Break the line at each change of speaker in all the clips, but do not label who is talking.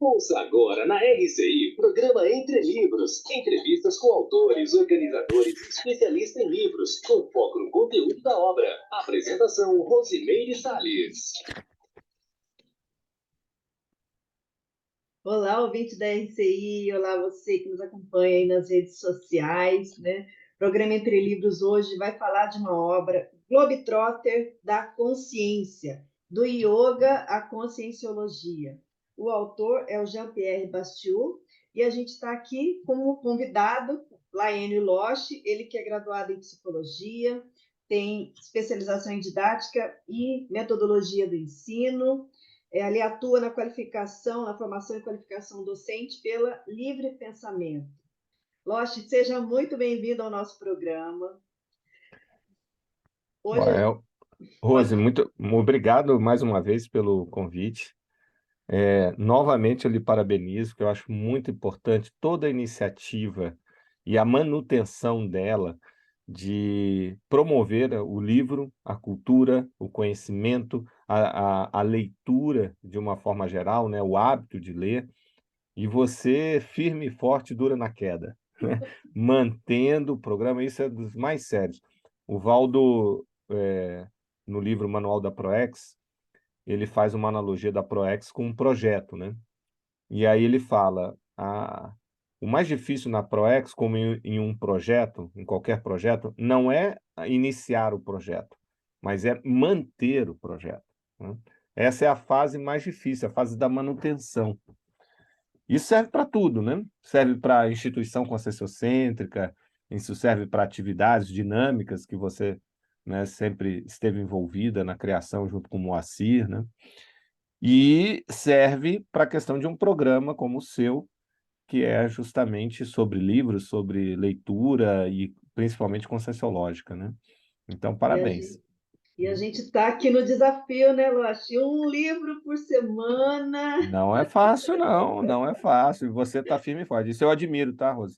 Ouça agora na RCI, programa Entre Livros. Entrevistas com autores, organizadores e especialistas em livros, com foco no conteúdo da obra. Apresentação: Rosimeire Salles.
Olá, ouvinte da RCI, olá você que nos acompanha aí nas redes sociais, né? O programa Entre Livros hoje vai falar de uma obra, Globetrotter da Consciência, do Yoga à Conscienciologia. O autor é o Jean-Pierre Bastiou e a gente está aqui como convidado, Laene Loche, ele que é graduado em Psicologia, tem especialização em Didática e Metodologia do Ensino, ali atua na qualificação, na formação e qualificação docente pela Livre Pensamento. Loche, seja muito bem-vindo ao nosso programa. Hoje,
Well,
pode...
Rose, muito obrigado mais uma vez pelo convite. Novamente eu lhe parabenizo, porque eu acho muito importante toda a iniciativa e a manutenção dela de promover o livro, a cultura, o conhecimento, a leitura de uma forma geral, né, o hábito de ler, e você firme e forte dura na queda, né? Mantendo o programa, isso é dos mais sérios. O Valdo, no livro Manual da ProEx, ele faz uma analogia da ProEx com um projeto, né? E aí ele fala, o mais difícil na ProEx, como em um projeto, em qualquer projeto, não é iniciar o projeto, mas é manter o projeto, né? Essa é a fase mais difícil, a fase da manutenção. Isso serve para tudo, né? Serve para a instituição conscienciocêntrica, isso serve para atividades dinâmicas que você, né, sempre esteve envolvida na criação junto com o Moacir, né? E serve para a questão de um programa como o seu, que é justamente sobre livros, sobre leitura e principalmente conscienciológica, né? Então,
e a
parabéns.
gente e a gente está aqui no desafio, né, Loche? Um livro por semana.
Não é fácil, não, não é fácil. E você está firme e forte. Isso eu admiro, tá, Rose?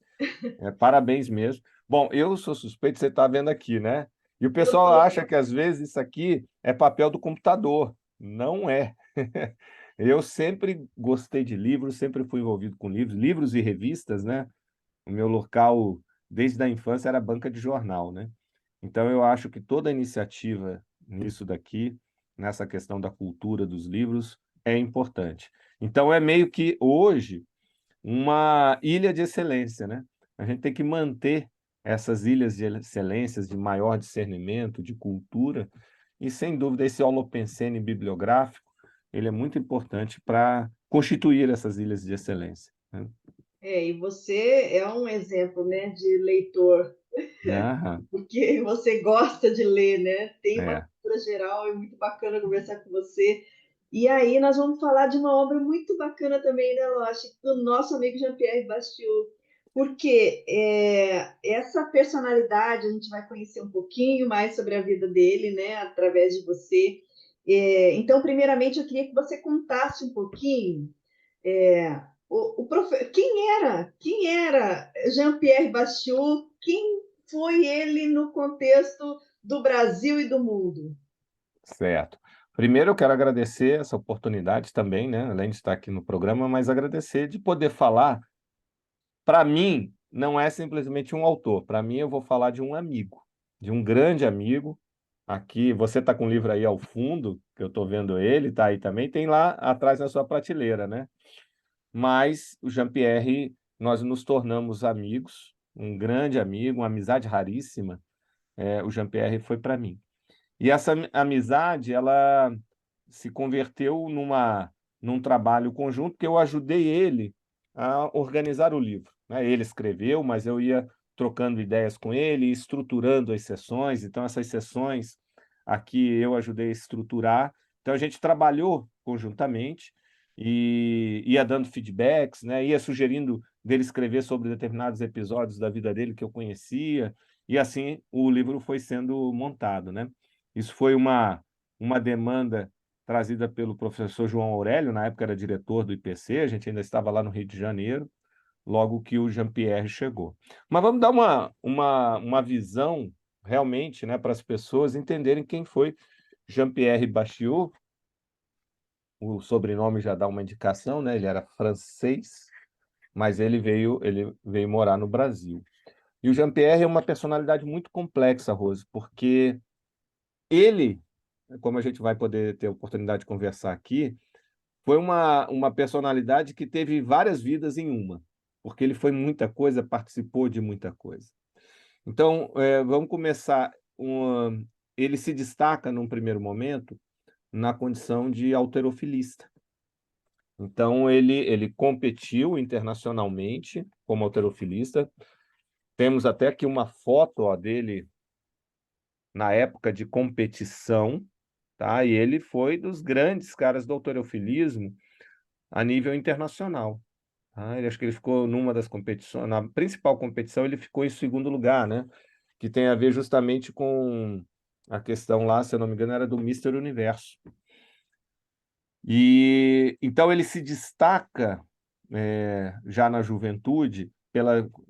Parabéns mesmo. Bom, eu sou suspeito, você está vendo aqui, né? E o
Eu
pessoal
tô
acha
vendo.
que às vezes isso aqui é papel do computador. Não é. Eu sempre gostei de livros, sempre fui envolvido com livros, livros e revistas, né? O meu local, desde a infância, era banca de jornal, né? Então, eu acho que toda iniciativa nisso daqui, nessa questão da cultura dos livros, é importante. Então, é meio que, hoje, uma ilha de excelência, né? A gente tem que manter essas ilhas de excelências, de maior discernimento, de cultura, e, sem dúvida, esse holopensene bibliográfico, ele é muito importante para constituir essas ilhas de excelência, né?
E você é um exemplo, né, de leitor,
Aham,
porque você gosta de ler, né? Tem uma
é.
cultura geral, é muito bacana conversar com você. E aí nós vamos falar de uma obra muito bacana também, né, Loche, do nosso amigo Jean-Pierre Bastiou, porque essa personalidade a gente vai conhecer um pouquinho mais sobre a vida dele, né, através de você. Então, primeiramente, eu queria que você contasse um pouquinho quem era Jean-Pierre Bastiou, quem foi ele no contexto do Brasil e do mundo?
Certo. Primeiro, eu quero agradecer essa oportunidade também, né? Além de estar aqui no programa, mas agradecer de poder falar. Para mim, não é simplesmente um autor. Para mim, eu vou falar de um amigo, de um grande amigo. Aqui, você está com o livro aí ao fundo, que eu estou vendo ele, está aí também. Tem lá atrás na sua prateleira, né? Mas o Jean-Pierre, nós nos tornamos amigos, um grande amigo, uma amizade raríssima. O Jean-Pierre foi para mim. E essa amizade, ela se converteu num trabalho conjunto que eu ajudei ele a organizar o livro, né? Ele escreveu, mas eu ia trocando ideias com ele, estruturando as sessões. Então, essas sessões aqui eu ajudei a estruturar. Então, a gente trabalhou conjuntamente e ia dando feedbacks, né? Ia sugerindo dele escrever sobre determinados episódios da vida dele que eu conhecia, e assim o livro foi sendo montado, né? Isso foi uma demanda trazida pelo professor João Aurélio, na época era diretor do IPC, a gente ainda estava lá no Rio de Janeiro, logo que o Jean-Pierre chegou. Mas vamos dar uma visão realmente, né, para as pessoas entenderem quem foi Jean-Pierre Bastiou o sobrenome já dá uma indicação, né? Ele era francês, mas ele veio morar no Brasil. E o Jean-Pierre é uma personalidade muito complexa, Rose, porque ele, como a gente vai poder ter a oportunidade de conversar aqui, foi uma personalidade que teve várias vidas em uma, porque ele foi muita coisa, participou de muita coisa. Então, vamos começar. Ele se destaca, num primeiro momento, na condição de halterofilista. Então, ele competiu internacionalmente como halterofilista. Temos até aqui uma foto, ó, dele na época de competição, tá? E ele foi dos grandes caras do halterofilismo a nível internacional. Tá? Acho que ele ficou numa das competições, na principal competição, ele ficou em segundo lugar, né? Que tem a ver justamente com a questão lá, se eu não me engano, era do Mister Universo. E então ele se destaca já na juventude,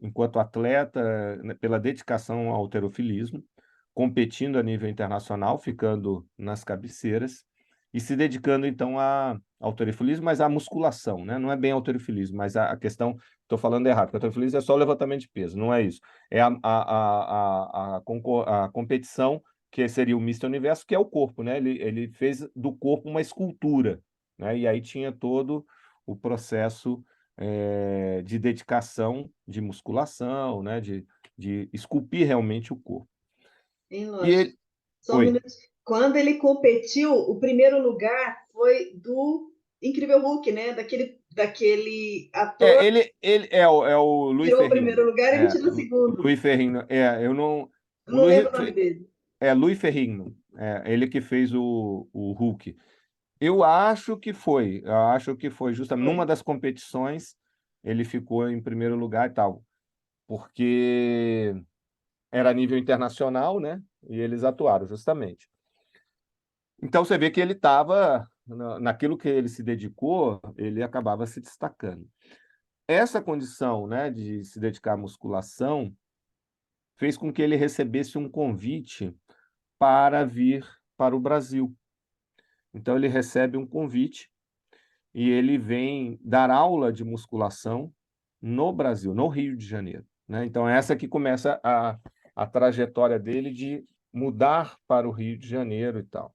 enquanto atleta, né, pela dedicação ao halterofilismo, competindo a nível internacional, ficando nas cabeceiras, e se dedicando então ao halterofilismo, mas à musculação, né? Não é bem halterofilismo, mas a questão, estou falando errado, porque halterofilismo é só o levantamento de peso, não é isso. É a competição que seria o Mister Universo, que é o corpo, né? Ele fez do corpo uma escultura, né? E aí tinha todo o processo de dedicação, de musculação, né? De esculpir realmente o corpo.
Hein,
E
Lógico.
ele...
Só um
Oi.
minuto. Quando ele competiu, o primeiro lugar foi do Incrível Hulk, né? Daquele ator,
Ele é o Louis
tirou o
Ferrigno.
primeiro lugar e ele tirou o segundo.
Louis Ferrigno. Eu não...
Eu
O
não
Louis,
lembro o nome dele.
Louis Ferrigno. Ele que fez o Hulk. Eu acho que foi justamente
Foi.
numa das competições ele ficou em primeiro lugar e tal, porque era a nível internacional, né? E eles atuaram justamente. Então você vê que ele estava naquilo que ele se dedicou, ele acabava se destacando. Essa condição, né, de se dedicar à musculação fez com que ele recebesse um convite para vir para o Brasil. Então ele recebe um convite e ele vem dar aula de musculação no Brasil, no Rio de Janeiro, né? Então essa que começa a trajetória dele de mudar para o Rio de Janeiro e tal.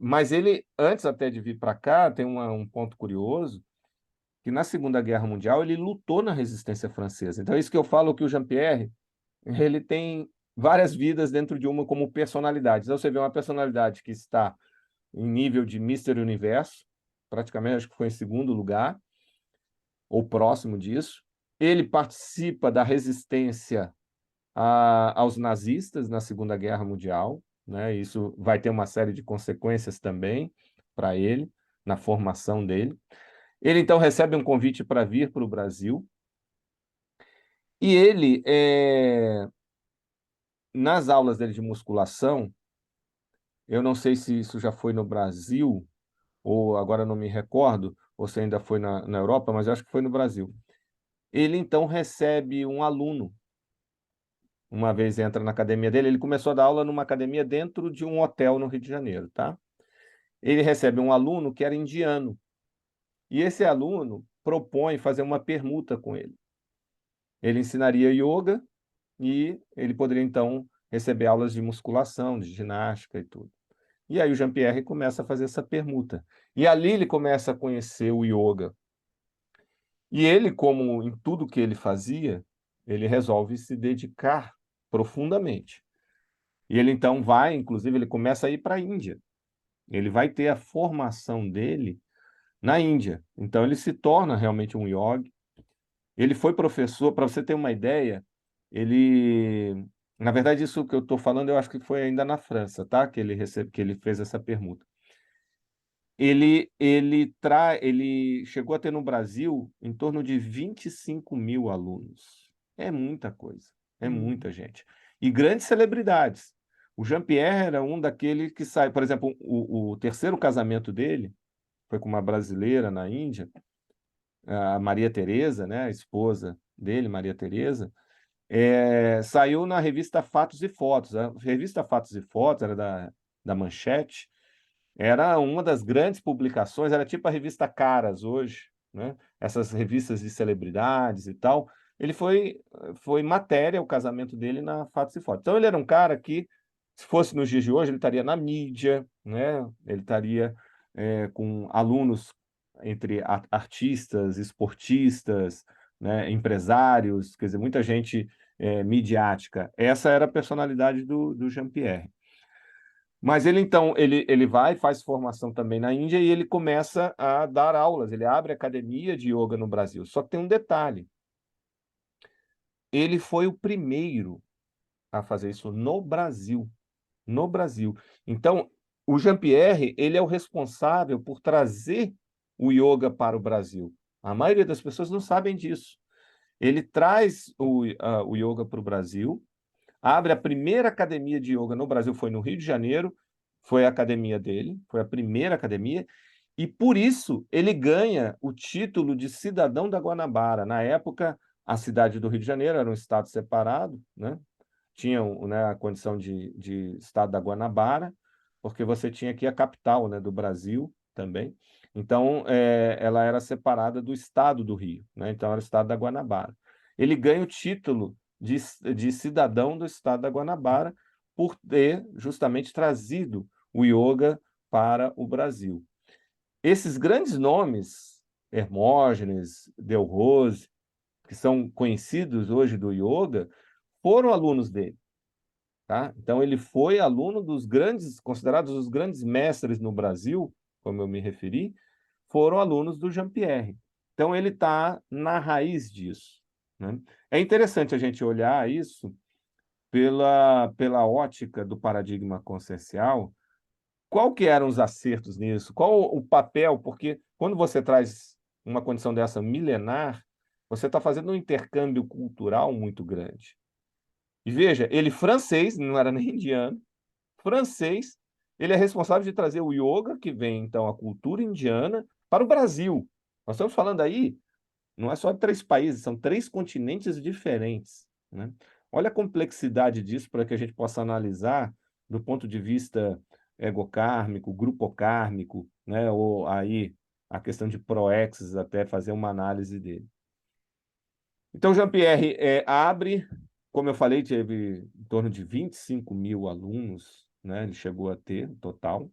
Mas ele, antes até de vir para cá, tem um ponto curioso, que na Segunda Guerra Mundial ele lutou na resistência francesa. Então é isso que eu falo, que o Jean-Pierre, ele tem várias vidas dentro de uma como personalidade. Então você vê uma personalidade que está em nível de Mister Universo, praticamente acho que foi em segundo lugar, ou próximo disso. Ele participa da resistência aos nazistas na Segunda Guerra Mundial, né? Isso vai ter uma série de consequências também para ele, na formação dele. Ele, então, recebe um convite para vir para o Brasil, e ele, nas aulas dele de musculação, eu não sei se isso já foi no Brasil, ou agora não me recordo, ou se ainda foi na Europa, mas eu acho que foi no Brasil. Ele, então, recebe um aluno. Uma vez entra na academia dele, ele começou a dar aula numa academia dentro de um hotel no Rio de Janeiro, tá? Ele recebe um aluno que era indiano, e esse aluno propõe fazer uma permuta com ele. Ele ensinaria yoga e ele poderia, então, receber aulas de musculação, de ginástica e tudo. E aí o Jean-Pierre começa a fazer essa permuta. E ali ele começa a conhecer o yoga. E ele, como em tudo que ele fazia, ele resolve se dedicar profundamente. E ele então vai, inclusive, ele começa a ir para a Índia. Ele vai ter a formação dele na Índia. Então ele se torna realmente um yogi. Ele foi professor, para você ter uma ideia, na verdade, isso que eu estou falando, eu acho que foi ainda na França, tá? Que ele fez essa permuta. Ele chegou a ter no Brasil em torno de 25 mil alunos. É muita coisa, é muita gente. E grandes celebridades. O Jean-Pierre era um daqueles que sai, por exemplo, o terceiro casamento dele foi com uma brasileira na Índia, a Maria Tereza, né, a esposa dele, Maria Tereza, saiu na revista Fatos e Fotos. A revista Fatos e Fotos era da Manchete, Era uma das grandes publicações, era tipo a revista Caras hoje, né? Essas revistas de celebridades e tal. Ele foi matéria, o casamento dele, na Fatos e Fotos. Então, ele era um cara que, se fosse nos dias de hoje, ele estaria na mídia, né? Ele estaria com alunos entre artistas, esportistas, né? Empresários, quer dizer, muita gente midiática. Essa era a personalidade do Jean-Pierre. Mas ele, então, ele vai, faz formação também na Índia e ele começa a dar aulas, ele abre academia de yoga no Brasil. Só que tem um detalhe, ele foi o primeiro a fazer isso no Brasil, no Brasil. Então, o Jean-Pierre, ele é o responsável por trazer o yoga para o Brasil. A maioria das pessoas não sabem disso. Ele traz o yoga para o Brasil, abre a primeira academia de yoga no Brasil, foi no Rio de Janeiro, foi a academia dele, foi a primeira academia, e por isso ele ganha o título de cidadão da Guanabara. Na época, a cidade do Rio de Janeiro era um estado separado, né? Tinha, né, a condição de estado da Guanabara, porque você tinha aqui a capital, né, do Brasil também. Então, ela era separada do estado do Rio, né? Então, era o estado da Guanabara. Ele ganha o título de cidadão do estado da Guanabara por ter justamente trazido o yoga para o Brasil. Esses grandes nomes, Hermógenes, Delrose, que são conhecidos hoje do yoga, foram alunos dele. Tá? Então, ele foi aluno dos grandes, considerados os grandes mestres no Brasil, como eu me referi, foram alunos do Jean-Pierre. Então, ele está na raiz disso, né? É interessante a gente olhar isso pela ótica do paradigma consciencial. Qual que eram os acertos nisso? Qual o papel? Porque quando você traz uma condição dessa milenar, você está fazendo um intercâmbio cultural muito grande. E veja, ele francês, não era nem indiano, francês, ele é responsável de trazer o yoga, que vem, então, a cultura indiana, para o Brasil. Nós estamos falando aí, não é só de 3 países, são 3 continentes diferentes, né? Olha a complexidade disso para que a gente possa analisar do ponto de vista egocármico, grupocármico, né? Ou aí a questão de proexes, até fazer uma análise dele. Então, Jean-Pierre abre, como eu falei, teve em torno de 25 mil alunos, né? Ele chegou a ter no total,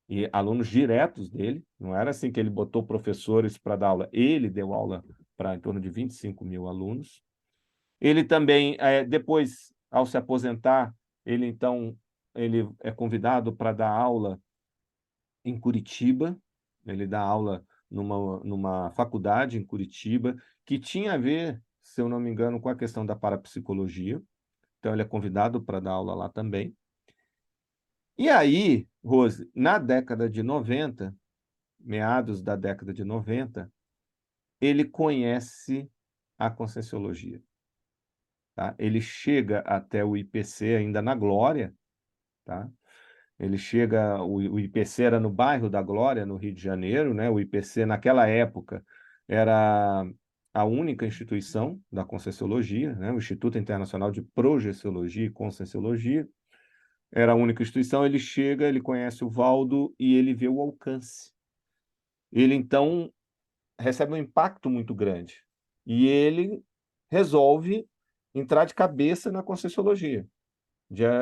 e alunos diretos dele, não era assim que ele botou professores para dar aula, ele deu aula para em torno de 25 mil alunos. Ele também, depois, ao se aposentar, ele é convidado para dar aula em Curitiba, ele dá aula numa faculdade em Curitiba, que tinha a ver, se eu não me engano, com a questão da parapsicologia. Então, ele é convidado para dar aula lá também. E aí, Rose, na década de 90, meados da década de 90, ele conhece a Conscienciologia. Tá? Ele chega até o IPC ainda na Glória, tá? Ele chega, o IPC era no bairro da Glória, no Rio de Janeiro, né? O IPC, naquela época, era a única instituição da Conscienciologia, né? O Instituto Internacional de Projeciologia e Conscienciologia, era a única instituição. Ele chega, ele conhece o Valdo e ele vê o alcance. Ele, então, recebe um impacto muito grande. E ele resolve entrar de cabeça na Conscienciologia,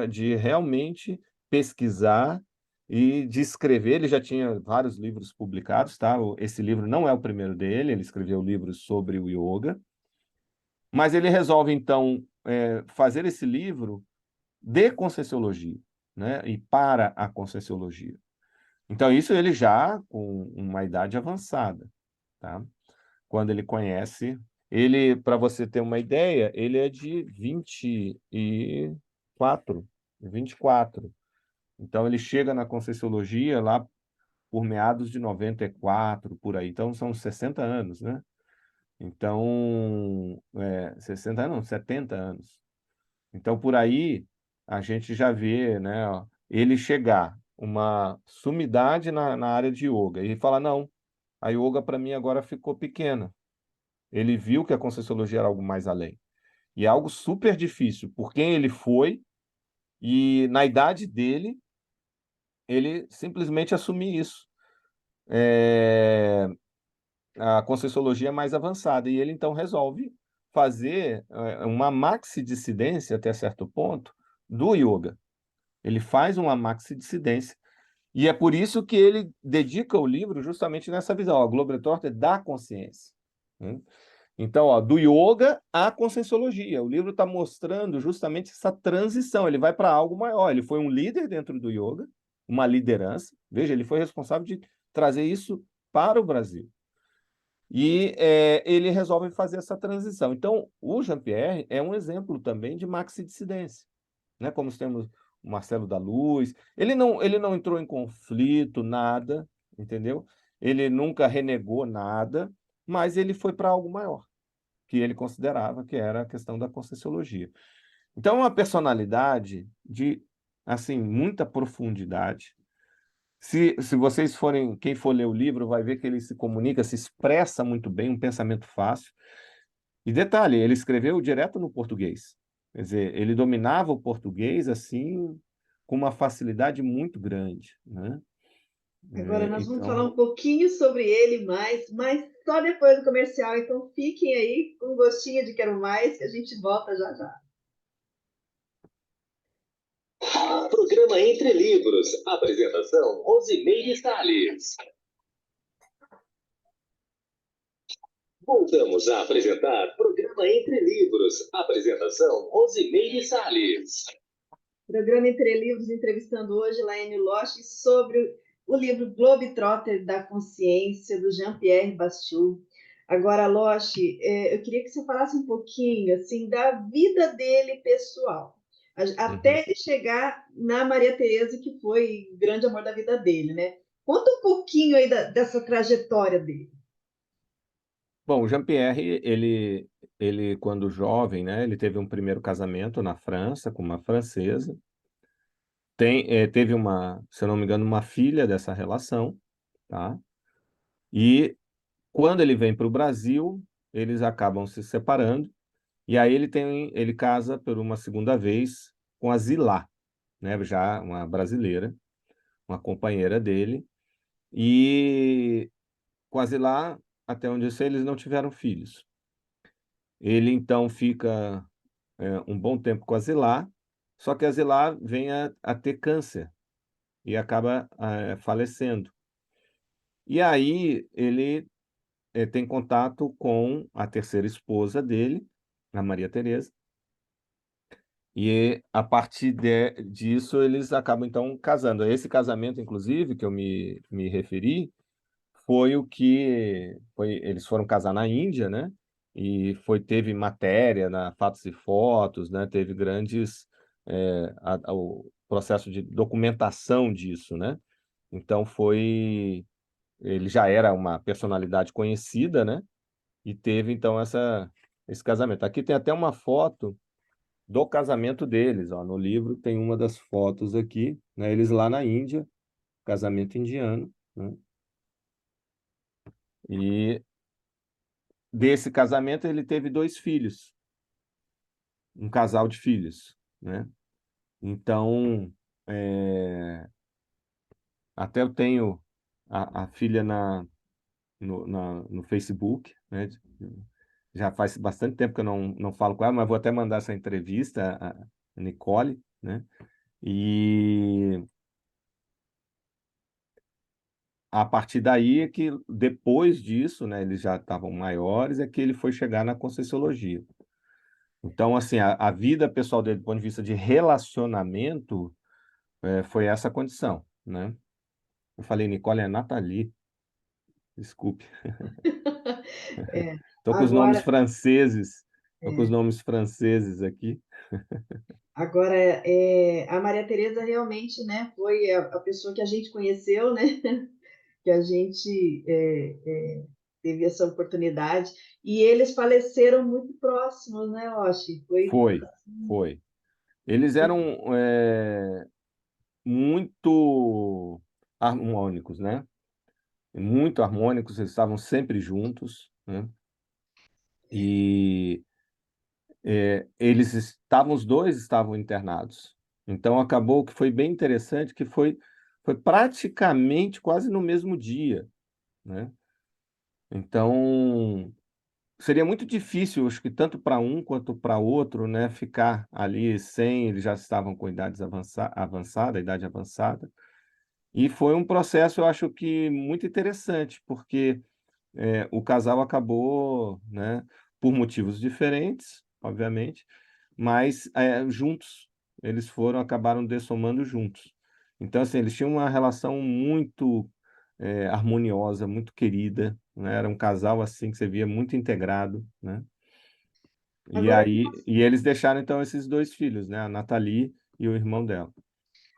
de realmente pesquisar e de escrever. Ele já tinha vários livros publicados, tá? Esse livro não é o primeiro dele, ele escreveu livros sobre o yoga, mas ele resolve, então, fazer esse livro de Conscienciologia, né? E para a Conscienciologia. Então, isso ele já com uma idade avançada, tá? Quando ele conhece, ele, para você ter uma ideia, ele é de 24. Então, ele chega na Conscienciologia lá por meados de 94, por aí. Então, são 60 anos, né? Então, 60 anos, não, 70 anos. Então, por aí, a gente já vê, né, ó, ele chegar, uma sumidade na área de yoga, e fala, não, a yoga para mim agora ficou pequena. Ele viu que a Conscienciologia era algo mais além. E é algo super difícil, por quem ele foi, e na idade dele, ele simplesmente assumir isso. É, a Conscienciologia mais avançada, e ele então resolve fazer uma maxi-dissidência, até certo ponto, do yoga. Ele faz uma maxi-dissidência, e é por isso que ele dedica o livro justamente nessa visão, ó, Globetrotter da consciência. Né? Então, ó, do yoga à conscienciologia. O livro está mostrando justamente essa transição. Ele vai para algo maior. Ele foi um líder dentro do yoga, uma liderança. Veja, ele foi responsável de trazer isso para o Brasil. E ele resolve fazer essa transição. Então, o Jean-Pierre é um exemplo também de maxi-dissidência, né? Como temos o Marcelo da Luz. Ele não entrou em conflito, nada, entendeu? Ele nunca renegou nada, mas ele foi para algo maior, que ele considerava que era a questão da Conscienciologia. Então, é uma personalidade de, assim, muita profundidade. Se vocês forem, quem for ler o livro, vai ver que ele se comunica, se expressa muito bem, um pensamento fácil. E detalhe, ele escreveu direto no português. Quer dizer, ele dominava o português, assim, com uma facilidade muito grande, né?
Agora nós vamos falar
Então,
um pouquinho sobre ele mais, mas só depois do comercial. Então fiquem aí com um gostinho de quero mais, que a gente volta já já.
Programa Entre Livros. Apresentação: Rosimeire Salles. Voltamos a apresentar Programa Entre Livros. Apresentação: Rosimeire Salles.
Programa Entre Livros, entrevistando hoje Laene Loche sobre o livro Globetrotter da Consciência, do Jean-Pierre Bastiou. Agora, Loche, eu queria que você falasse um pouquinho assim, da vida dele pessoal, até ele chegar na Maria Tereza, que foi o grande amor da vida dele, né? Conta um pouquinho aí dessa trajetória dele.
bom, o Jean-Pierre, ele, quando jovem, né, ele teve um primeiro casamento na França, com uma francesa. Teve uma, se eu não me engano, uma filha dessa relação, tá? E quando ele vem para o Brasil, eles acabam se separando, e aí ele casa por uma segunda vez com a Zilá, né? Já uma brasileira, uma companheira dele, e com a Zilá, até onde eu sei, eles não tiveram filhos. Ele então fica um bom tempo com a Zilá, só que a Zilá vem a ter câncer e acaba falecendo. E aí ele tem contato com a terceira esposa dele, a Maria Tereza, e a partir disso eles acabam então casando. Esse casamento, inclusive, que eu me referi, foi o que eles foram casar na Índia, né? E teve matéria na Fatos e Fotos, né? Teve grandes o processo de documentação disso, né? Então ele já era uma personalidade conhecida, né? E teve então esse casamento. Aqui tem até uma foto do casamento deles, ó. No livro tem uma das fotos aqui, né? Eles lá na Índia, casamento indiano, né? E desse casamento ele teve 2 filhos, um casal de filhos, né? Então, até eu tenho a filha no Facebook, né? Já faz bastante tempo que eu não falo com ela, mas vou até mandar essa entrevista, a Nicole, né? E a partir daí é que, depois disso, né, eles já estavam maiores, é que ele foi chegar na Conscienciologia. Então, assim, a vida pessoal dele, do ponto de vista de relacionamento, foi essa condição, né? Eu falei, Nicole, é Nathalie, desculpe.
É,
Estou com os nomes
agora,
franceses, estou com os
é,
nomes franceses aqui.
agora a Maria Tereza realmente, né, foi a pessoa que a gente conheceu, né? Que a gente teve essa oportunidade. E eles faleceram muito próximos, né, Oshi? Foi
Foi, foi. Eles eram muito harmônicos, né? Muito harmônicos, eles estavam sempre juntos, né? E os dois estavam internados. Então acabou que foi bem interessante, que foi foi praticamente quase no mesmo dia, né? Então, seria muito difícil, acho que tanto para um quanto para outro, né, ficar ali sem, eles já estavam com idade avançada, e foi um processo, eu acho que muito interessante, porque o casal acabou, né, por motivos diferentes, obviamente, mas juntos, eles acabaram dessomando juntos. Então, assim, eles tinham uma relação muito harmoniosa, muito querida, né? Era um casal assim que você via muito integrado, né? E
Agora,
aí, e eles deixaram então esses dois filhos, né? A Nathalie e o irmão dela,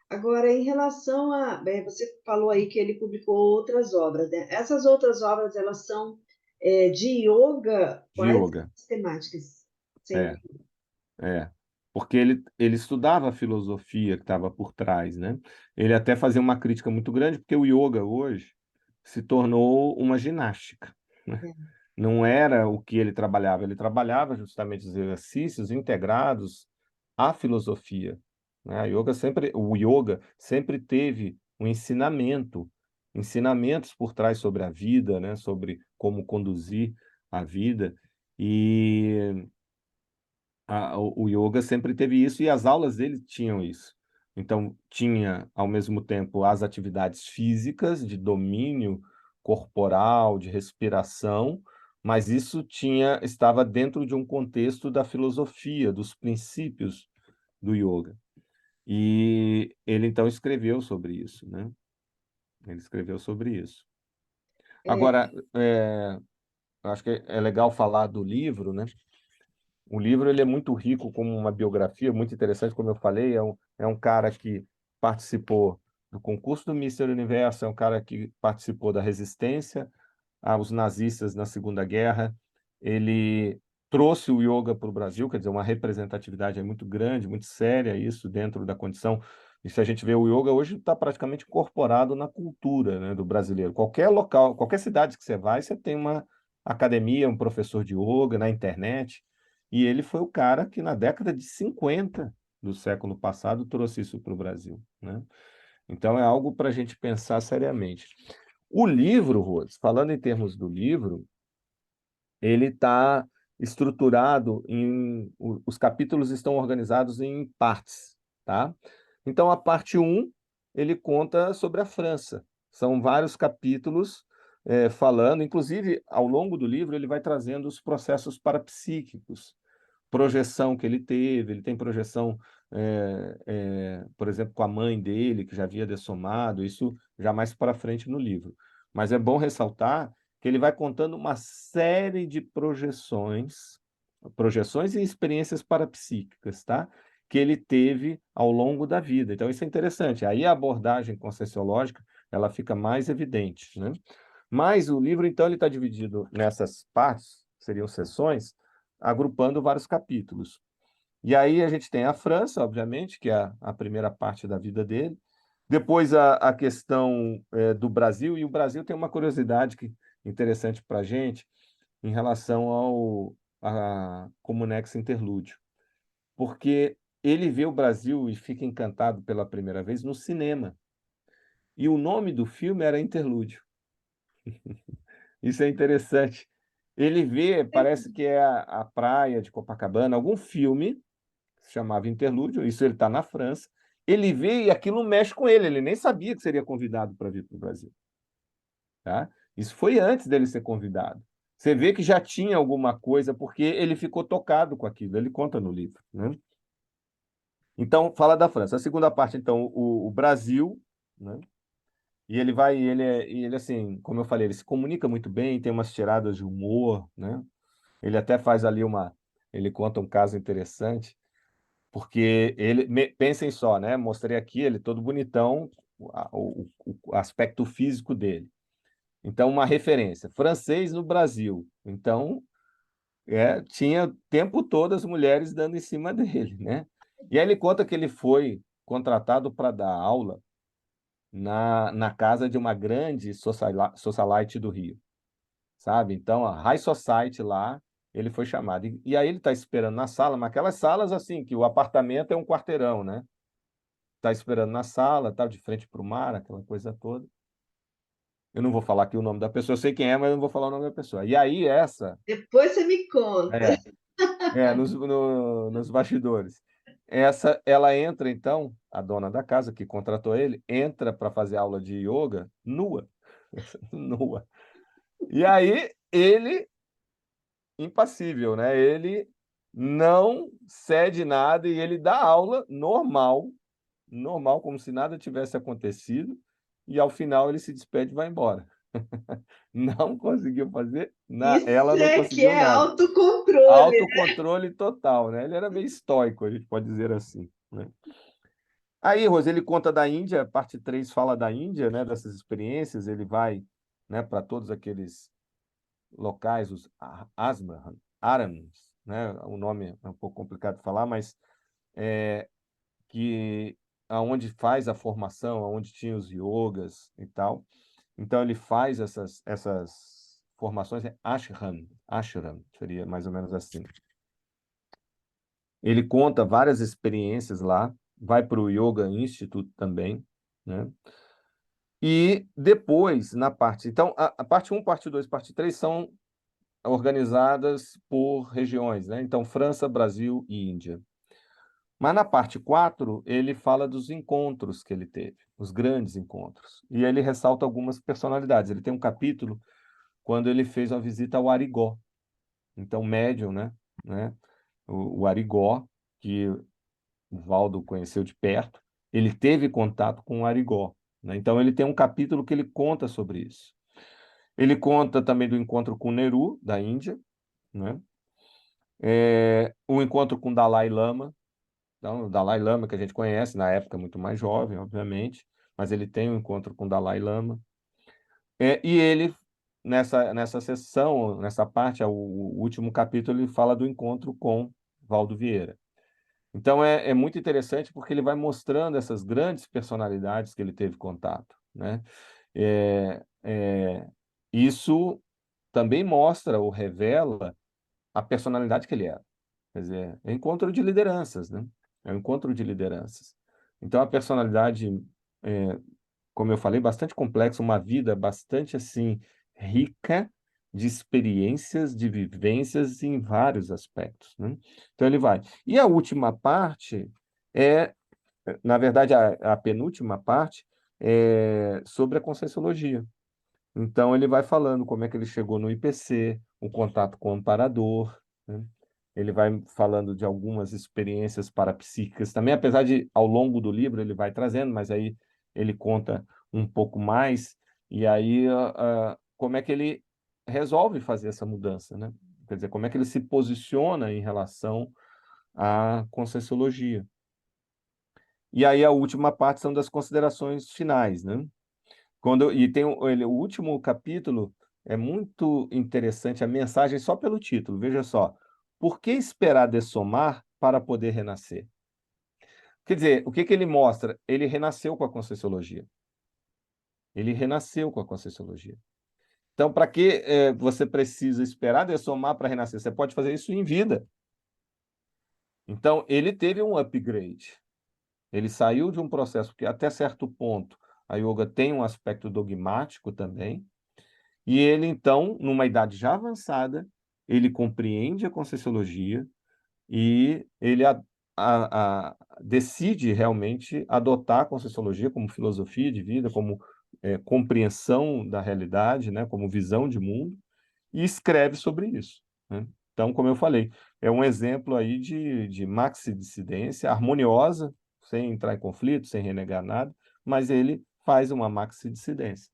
agora, em relação a, bem, você falou aí que ele publicou outras obras, né? Essas outras obras, elas são de yoga?
de
Quais
yoga.
as temáticas?
É,
Sempre.
é. Porque ele estudava a filosofia que estava por trás, né? Ele até fazia uma crítica muito grande, porque o yoga hoje se tornou uma ginástica, né?
É.
Não era o que ele trabalhava justamente os exercícios integrados à filosofia, né? O yoga sempre teve um ensinamentos por trás sobre a vida, né? Sobre como conduzir a vida, e o yoga sempre teve isso e as aulas dele tinham isso. Então, tinha, ao mesmo tempo, as atividades físicas de domínio corporal, de respiração, mas isso estava dentro de um contexto da filosofia, dos princípios do yoga. E ele, então, escreveu sobre isso, né? Ele escreveu sobre isso.
É,
Agora, eu acho que é legal falar do livro, né? O livro ele é muito rico como uma biografia, muito interessante, como eu falei, é um cara que participou do concurso do Mister Universo, é um cara que participou da resistência aos nazistas na Segunda Guerra. Ele trouxe o yoga para o Brasil, quer dizer, uma representatividade muito grande, muito séria, isso dentro da condição. E se a gente vê o yoga hoje está praticamente incorporado na cultura, né, do brasileiro. Qualquer local, qualquer cidade que você vai, você tem uma academia, um professor de yoga na internet. E ele foi o cara que, na década de 50 do século passado, trouxe isso para o Brasil, né? Então, é algo para a gente pensar seriamente. O livro, Rose, falando em termos do livro, ele está estruturado os capítulos estão organizados em partes, tá? Então, a parte um ele conta sobre a França. São vários capítulos falando, inclusive, ao longo do livro, ele vai trazendo os processos parapsíquicos, projeção que ele tem projeção, por exemplo, com a mãe dele, que já havia dessomado, isso já mais para frente no livro. Mas é bom ressaltar que ele vai contando uma série de projeções e experiências parapsíquicas, tá? Que ele teve ao longo da vida. Então, isso é interessante. Aí a abordagem conscienciológica, ela fica mais evidente, né? Mas o livro, então, ele está dividido nessas partes, seriam sessões, agrupando vários capítulos. E aí a gente tem a França, obviamente, que é a primeira parte da vida dele. Depois a questão do Brasil, e o Brasil tem uma curiosidade interessante para a gente em relação a Comunex Interlúdio, porque ele vê o Brasil e fica encantado pela primeira vez no cinema. E o nome do filme era Interlúdio. Isso é interessante. Ele vê, parece que é a praia de Copacabana, algum filme, se chamava Interlúdio, isso ele está na França. Ele vê e aquilo mexe com ele nem sabia que seria convidado para vir para o Brasil. Tá? Isso foi antes dele ser convidado. Você vê que já tinha alguma coisa, porque ele ficou tocado com aquilo, ele conta no livro, né? Então, fala da França. A segunda parte, então, o Brasil, né? E ele assim, como eu falei, ele se comunica muito bem, tem umas tiradas de humor, né? Ele até faz ali ele conta um caso interessante, porque pensem só, né? Mostrei aqui ele todo bonitão, o aspecto físico dele. Então, uma referência, francês no Brasil. Então, tinha o tempo todo as mulheres dando em cima dele, né? E aí ele conta que ele foi contratado para dar aula na casa de uma grande socialite do Rio, sabe? Então, a High Society lá, ele foi chamado. E aí ele está esperando na sala, mas aquelas salas assim, que o apartamento é um quarteirão, né? está esperando na sala, tá de frente para o mar, aquela coisa toda. Eu não vou falar aqui o nome da pessoa, eu sei quem é, mas eu não vou falar o nome da pessoa. E aí
Depois você me conta.
é, nos bastidores. Ela entra, então, a dona da casa que contratou ele, entra para fazer aula de yoga nua. Nua. E aí ele, impassível, né? Ele não cede nada e ele dá aula normal, normal, como se nada tivesse acontecido, e ao final ele se despede e vai embora. Não conseguiu fazer nada, ela
Isso
não
é que
conseguiu
é
nada.
autocontrole.
Autocontrole total, né? Ele era meio estoico, a gente pode dizer assim, né? Aí, Rose, ele conta da Índia, parte 3 fala da Índia, né, dessas experiências, ele vai, né, para todos aqueles locais, os Arams, né? O nome é um pouco complicado de falar, mas que aonde faz a formação, aonde tinha os yogas e tal. Então ele faz essas formações, ashram seria mais ou menos assim. Ele conta várias experiências lá, vai para o Yoga Institute também, né? E depois, na parte... Então, a parte 1, parte 2, parte 3 são organizadas por regiões, né? Então, França, Brasil e Índia. Mas na parte 4, ele fala dos encontros que ele teve, os grandes encontros. E ele ressalta algumas personalidades. Ele tem um capítulo quando ele fez uma visita ao Arigó. Então, médium, né? O Arigó, que o Valdo conheceu de perto, ele teve contato com o Arigó, né? Então, ele tem um capítulo que ele conta sobre isso. Ele conta também do encontro com o Nehru, da Índia, né? O encontro com o Dalai Lama. Então, o Dalai Lama, que a gente conhece, na época muito mais jovem, obviamente, mas ele tem um encontro com o Dalai Lama. E ele, nessa sessão, nessa parte, o último capítulo, ele fala do encontro com Valdo Vieira. Então, é muito interessante porque ele vai mostrando essas grandes personalidades que ele teve contato, né? Isso também mostra ou revela a personalidade que ele era. Quer dizer, é um encontro de lideranças, né? É um encontro de lideranças. Então, a personalidade, é, como eu falei, bastante complexa, uma vida bastante, assim, rica de experiências, de vivências em vários aspectos, né? Então, ele vai. E a última parte é, na verdade, a penúltima parte é sobre a Conscienciologia. Então, ele vai falando como é que ele chegou no IPC, o contato com o amparador, né? Ele vai falando de algumas experiências parapsíquicas também, apesar de, ao longo do livro, ele vai trazendo, mas aí ele conta um pouco mais, e aí como é que ele resolve fazer essa mudança, né? Quer dizer, como é que ele se posiciona em relação à Conscienciologia. E aí a última parte são das considerações finais, né? E tem o último capítulo, é muito interessante a mensagem só pelo título, veja só. Por que esperar dessomar para poder renascer? Quer dizer, o que ele mostra? Ele renasceu com a Conscienciologia. Ele renasceu com a Conscienciologia. Então, para que você precisa esperar dessomar para renascer? Você pode fazer isso em vida. Então, ele teve um upgrade. Ele saiu de um processo que, até certo ponto, a yoga tem um aspecto dogmático também. E ele, então, numa idade já avançada, ele compreende a Conscienciologia e ele decide realmente adotar a Conscienciologia como filosofia de vida, como compreensão da realidade, né, como visão de mundo, e escreve sobre isso, né? Então, como eu falei, é um exemplo aí de maxi-dissidência harmoniosa, sem entrar em conflito, sem renegar nada, mas ele faz uma maxi-dissidência.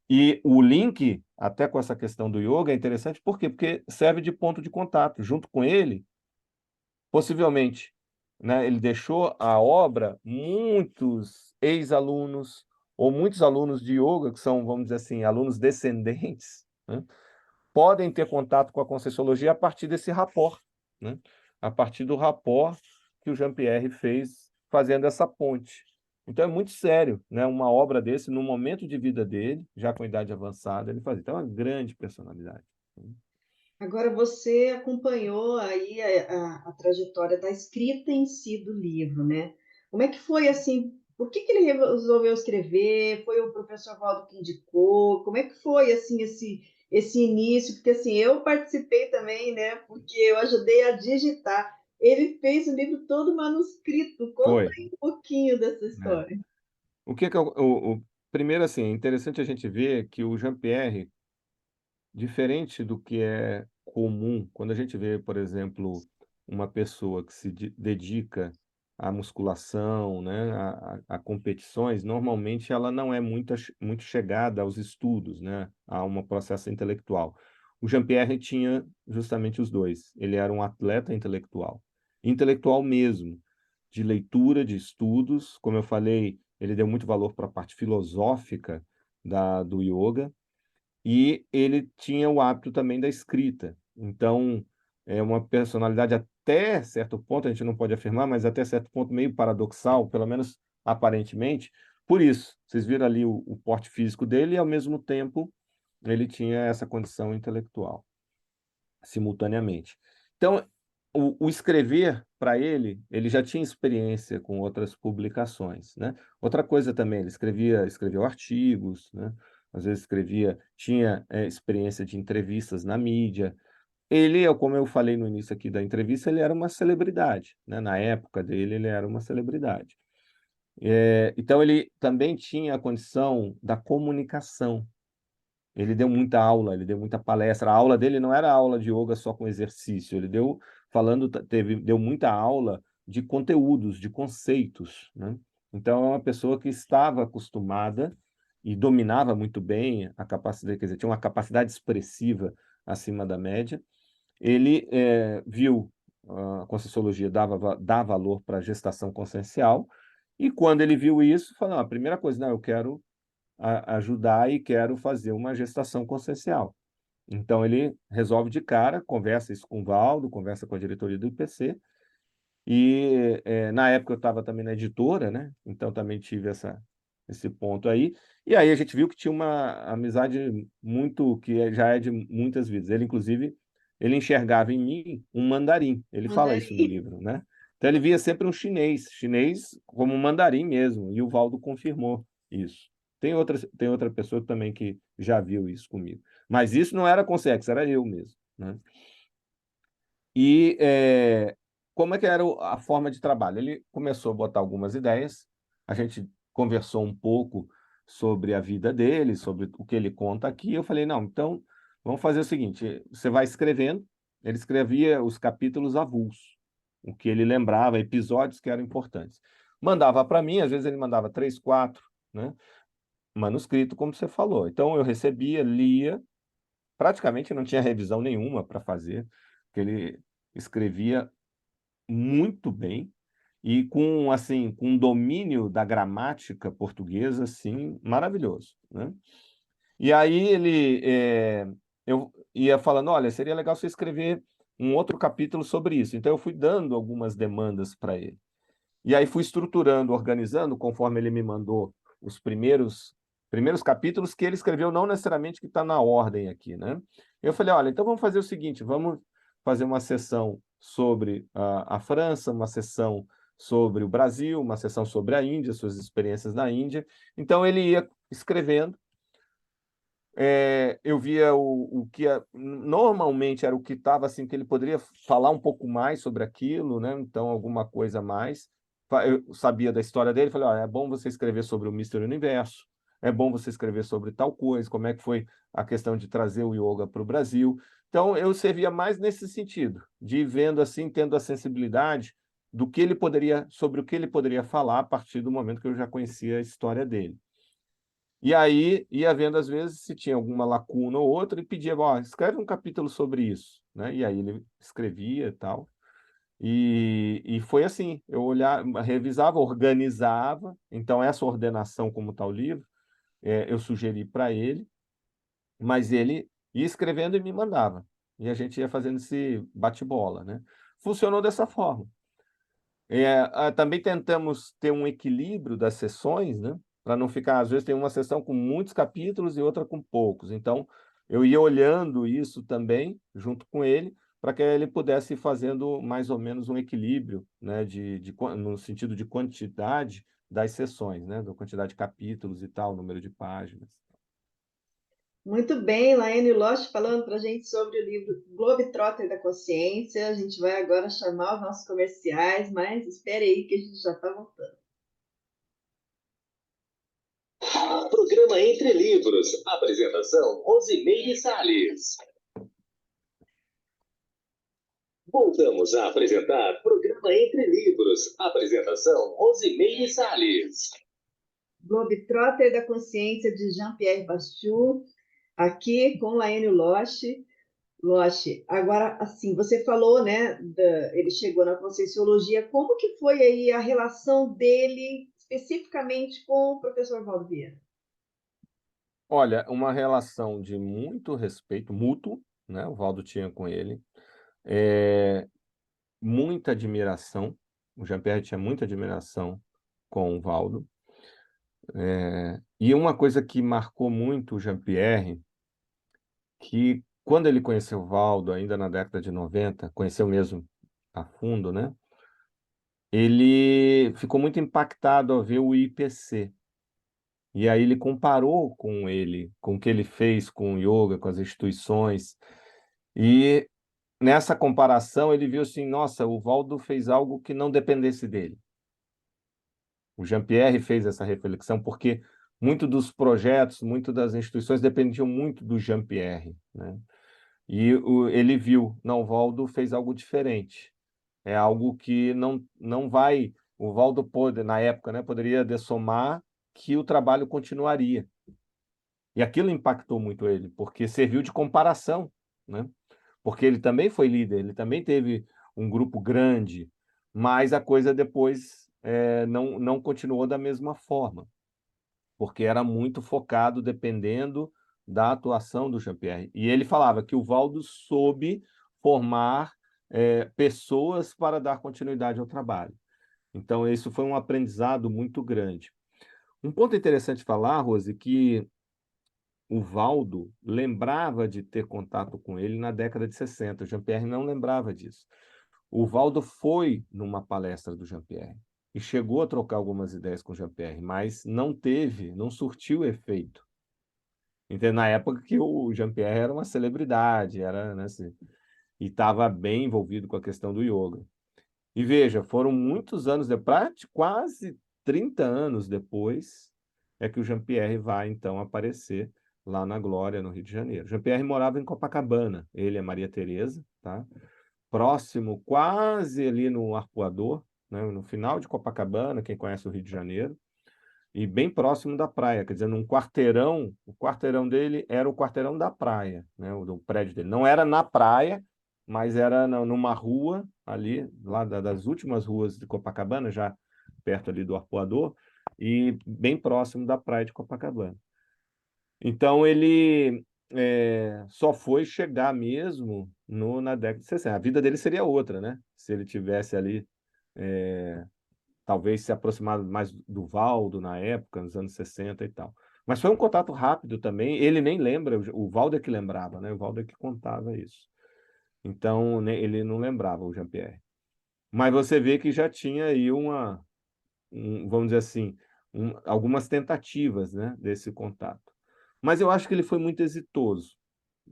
E o link, até com essa questão do yoga, é interessante, por quê? Porque serve de ponto de contato. Junto com ele, possivelmente, né, ele deixou a obra, muitos ex-alunos, ou muitos alunos de yoga, que são, vamos dizer assim, alunos descendentes, né, podem ter contato com a Conscienciologia a partir desse rapport, né? A partir do rapport que o Jean-Pierre fez fazendo essa ponte. Então é muito sério, né? Uma obra desse, no momento de vida dele, já com idade avançada, ele fazia. Então é uma grande personalidade.
Agora, você acompanhou aí a trajetória da escrita em si do livro, né? Como é que foi, assim, Por que que ele resolveu escrever? Foi o professor Valdo que indicou? Como é que foi assim esse início? Porque assim, eu participei também, né? Porque eu ajudei a digitar. Ele fez o livro todo manuscrito. Conta
Foi,
aí um pouquinho dessa
né?
história.
O que que eu primeiro, assim, é interessante a gente ver que o Jean-Pierre, diferente do que é comum, quando a gente vê, por exemplo, uma pessoa que se dedica à musculação, né, a competições, normalmente ela não é muito chegada aos estudos, né, a um processo intelectual. O Jean-Pierre tinha justamente os dois. Ele era um atleta intelectual, intelectual mesmo, de leitura, de estudos. Como eu falei, ele deu muito valor para a parte filosófica do yoga, e ele tinha o hábito também da escrita. Então, é uma personalidade até certo ponto, a gente não pode afirmar, mas até certo ponto meio paradoxal, pelo menos aparentemente. Por isso, vocês viram ali o porte físico dele e, ao mesmo tempo, ele tinha essa condição intelectual, simultaneamente. Então, o escrever, para ele já tinha experiência com outras publicações, né. Outra coisa também, ele escreveu artigos, né, às vezes tinha, experiência de entrevistas na mídia. Ele, como eu falei no início aqui da entrevista, ele era uma celebridade, né, na época dele, ele era uma celebridade. Então ele também tinha a condição da comunicação. Ele deu muita aula, ele deu muita palestra. A aula dele não era aula de yoga só com exercício, ele deu muita aula de conteúdos, de conceitos, né. Então é uma pessoa que estava acostumada e dominava muito bem a capacidade, quer dizer, tinha uma capacidade expressiva acima da média. Ele, viu a Conscienciologia dá valor para a gestação consciencial, e quando ele viu isso, falou: "Não, a primeira coisa, não, eu quero ajudar e quero fazer uma gestação consciencial". Então ele resolve de cara, conversa isso com o Valdo, conversa com a diretoria do IPC, e, na época eu estava também na editora, né, então também tive esse ponto aí. E aí a gente viu que tinha uma amizade muito já é de muitas vidas. Ele inclusive, ele enxergava em mim um mandarim, ele fala isso no
Mandarim.
livro, né. Então ele via sempre um chinês como um mandarim mesmo, e o Valdo confirmou isso. Tem outra pessoa também que já viu isso comigo. Mas isso não era Consex, era eu mesmo, né. E, como é que era a forma de trabalho? Ele começou a botar algumas ideias, a gente conversou um pouco sobre a vida dele, sobre o que ele conta aqui. Eu falei: "Não, então vamos fazer o seguinte, você vai escrevendo". Ele escrevia os capítulos avulsos, o que ele lembrava, episódios que eram importantes. Mandava para mim, às vezes ele mandava 3, 4, né, manuscrito, como você falou. Então eu recebia, lia, praticamente não tinha revisão nenhuma para fazer, porque ele escrevia muito bem e com, assim, com um domínio da gramática portuguesa, assim, maravilhoso, né. E aí eu ia falando: "Olha, seria legal você escrever um outro capítulo sobre isso". Então eu fui dando algumas demandas para ele. E aí fui estruturando, organizando, conforme ele me mandou os primeiros capítulos que ele escreveu, não necessariamente que está na ordem aqui, né. Eu falei: "Olha, então vamos fazer o seguinte, vamos fazer uma sessão sobre a França, uma sessão sobre o Brasil, uma sessão sobre a Índia, suas experiências na Índia". Então ele ia escrevendo, eu via o que normalmente era o que estava, assim, que ele poderia falar um pouco mais sobre aquilo, né, então alguma coisa a mais. Eu sabia da história dele, falei: "Olha, é bom você escrever sobre o Mister Universo, é bom você escrever sobre tal coisa, como é que foi a questão de trazer o ioga para o Brasil". Então eu servia mais nesse sentido, de ir vendo, assim, tendo a sensibilidade sobre o que ele poderia falar a partir do momento que eu já conhecia a história dele. E aí, ia vendo às vezes se tinha alguma lacuna ou outra e pedia: "Ó, escreve um capítulo sobre isso", né, e aí ele escrevia e tal. E foi assim, eu revisava, organizava, então essa ordenação como está o livro, eu sugeri para ele, mas ele ia escrevendo e me mandava. E a gente ia fazendo esse bate-bola, né. Funcionou dessa forma. Também tentamos ter um equilíbrio das sessões, né, para não ficar, às vezes tem uma sessão com muitos capítulos e outra com poucos, então eu ia olhando isso também junto com ele, para que ele pudesse ir fazendo mais ou menos um equilíbrio, né, no sentido de quantidade, das sessões, né? Da quantidade de capítulos e tal, número de páginas.
Muito bem, Laene Losch falando para a gente sobre o livro Globetrotter da Consciência. A gente vai agora chamar os nossos comerciais, mas espere aí que a gente já está voltando.
Programa Entre Livros. Apresentação, Rosimeire Salles. Voltamos a apresentar Programa Entre Livros. Apresentação, Rosimeire Salles.
Globetrotter da Consciência, de Jean-Pierre Bastiou, aqui com Laene Losch. Losch, agora, assim, você falou, né, ele chegou na Conscienciologia, como que foi aí a relação dele, especificamente com o professor Valdo Vieira?
Olha, uma relação de muito respeito mútuo, né? O Valdo tinha com ele, muita admiração. O Jean-Pierre tinha muita admiração com o Valdo. E uma coisa que marcou muito o Jean-Pierre, que quando ele conheceu o Valdo, ainda na década de 90, conheceu mesmo a fundo, né? Ele ficou muito impactado ao ver o IPC. E aí ele comparou com ele, com o que ele fez com o yoga, com as instituições. E nessa comparação ele viu assim, nossa, o Valdo fez algo que não dependesse dele. O Jean-Pierre fez essa reflexão porque muito dos projetos, muito das instituições dependiam muito do Jean-Pierre, né? E ele viu, não, o Valdo fez algo diferente. É algo que não vai... O Valdo, na época, né, poderia dessomar que o trabalho continuaria. E aquilo impactou muito ele, porque serviu de comparação, né? Porque ele também foi líder, ele também teve um grupo grande, mas a coisa depois não continuou da mesma forma, porque era muito focado dependendo da atuação do Jean-Pierre. E ele falava que o Valdo soube formar pessoas para dar continuidade ao trabalho. Então, isso foi um aprendizado muito grande. Um ponto interessante falar, Rose, que o Valdo lembrava de ter contato com ele na década de 60. O Jean-Pierre não lembrava disso. O Valdo foi numa palestra do Jean-Pierre e chegou a trocar algumas ideias com o Jean-Pierre, mas não surtiu efeito. Então, na época que o Jean-Pierre era uma celebridade, era, né, assim, e estava bem envolvido com a questão do yoga. E veja, foram muitos anos depois, quase 30 anos depois, é que o Jean-Pierre vai, então, aparecer lá na Glória, no Rio de Janeiro. Jean-Pierre morava em Copacabana, ele e a Maria Tereza, tá? Próximo, quase ali no Arpoador, né? No final de Copacabana, quem conhece o Rio de Janeiro, e bem próximo da praia, quer dizer, num quarteirão, o quarteirão dele era o quarteirão da praia, né? O do prédio dele. Não era na praia, mas era numa rua ali, lá das últimas ruas de Copacabana, já perto ali do Arpoador, e bem próximo da praia de Copacabana. Então, ele só foi chegar mesmo na década de 60. A vida dele seria outra, né? Se ele tivesse ali, talvez se aproximado mais do Valdo na época, nos anos 60 e tal. Mas foi um contato rápido também. Ele nem lembra, o Valdo é que lembrava, né? O Valdo é que contava isso. Então, né, ele não lembrava, o Jean-Pierre. Mas você vê que já tinha aí vamos dizer assim, algumas tentativas, né, desse contato. Mas eu acho que ele foi muito exitoso.